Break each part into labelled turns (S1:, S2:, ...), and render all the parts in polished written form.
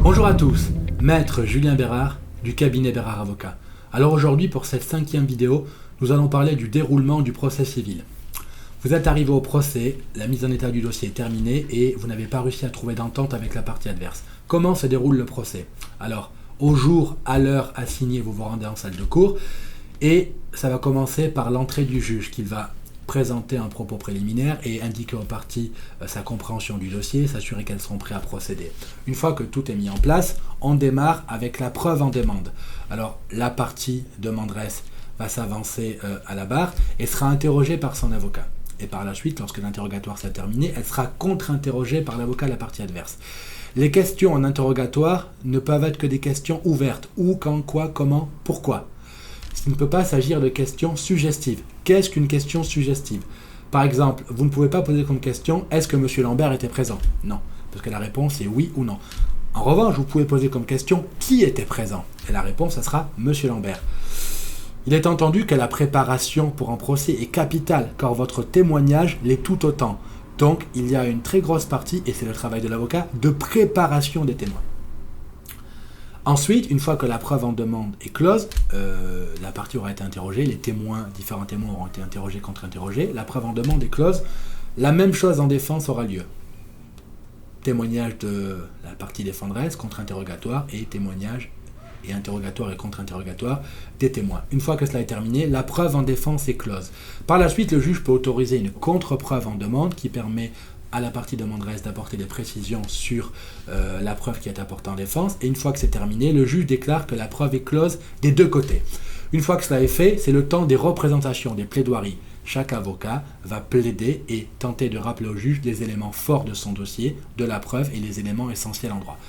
S1: Bonjour à tous, Maître Julien Bérard du cabinet Bérard Avocat. Alors aujourd'hui pour cette 5e vidéo, nous allons parler du déroulement du procès civil. Vous êtes arrivé au procès, la mise en état du dossier est terminée et vous n'avez pas réussi à trouver d'entente avec la partie adverse. Comment se déroule le procès? Alors, au jour, à l'heure assignée, vous vous rendez en salle de cours et ça va commencer par l'entrée du juge qui va présenter un propos préliminaire et indiquer aux parties sa compréhension du dossier, s'assurer qu'elles seront prêtes à procéder. Une fois que tout est mis en place, on démarre avec la preuve en demande. Alors, la partie demanderesse va s'avancer à la barre et sera interrogée par son avocat. Et par la suite, lorsque l'interrogatoire sera terminé, elle sera contre-interrogée par l'avocat de la partie adverse. Les questions en interrogatoire ne peuvent être que des questions ouvertes. Où, quand, quoi, comment, pourquoi. Il ne peut pas s'agir de questions suggestives. Qu'est-ce qu'une question suggestive? Par exemple, vous ne pouvez pas poser comme question « Est-ce que M. Lambert était présent ?» Non, parce que la réponse est oui ou non. En revanche, vous pouvez poser comme question « Qui était présent ?» Et la réponse, ça sera « M. Lambert ». Il est entendu que la préparation pour un procès est capitale, car votre témoignage l'est tout autant. Donc, il y a une très grosse partie, et c'est le travail de l'avocat, de préparation des témoins. Ensuite, une fois que la preuve en demande est close, la partie aura été interrogée, différents témoins auront été interrogés, contre-interrogés, la preuve en demande est close, la même chose en défense aura lieu. Témoignage de la partie défenderesse, contre-interrogatoire et témoignage et interrogatoire et contre-interrogatoire des témoins. Une fois que cela est terminé, la preuve en défense est close. Par la suite, le juge peut autoriser une contre-preuve en demande qui permet à la partie demanderesse d'apporter des précisions sur la preuve qui est apportée en défense. Et une fois que c'est terminé, le juge déclare que la preuve est close des deux côtés. Une fois que cela est fait, c'est le temps des représentations, des plaidoiries. Chaque avocat va plaider et tenter de rappeler au juge les éléments forts de son dossier, de la preuve et les éléments essentiels en droit.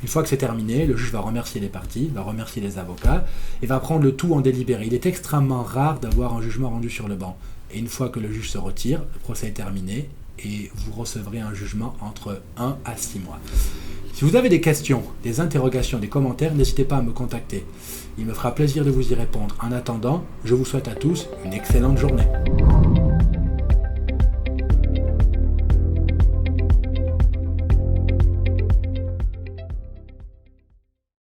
S1: Une fois que c'est terminé, le juge va remercier les parties, va remercier les avocats et va prendre le tout en délibéré. Il est extrêmement rare d'avoir un jugement rendu sur le banc. Et une fois que le juge se retire, le procès est terminé et vous recevrez un jugement entre 1 à 6 mois. Si vous avez des questions, des interrogations, des commentaires, n'hésitez pas à me contacter. Il me fera plaisir de vous y répondre. En attendant, je vous souhaite à tous une excellente journée.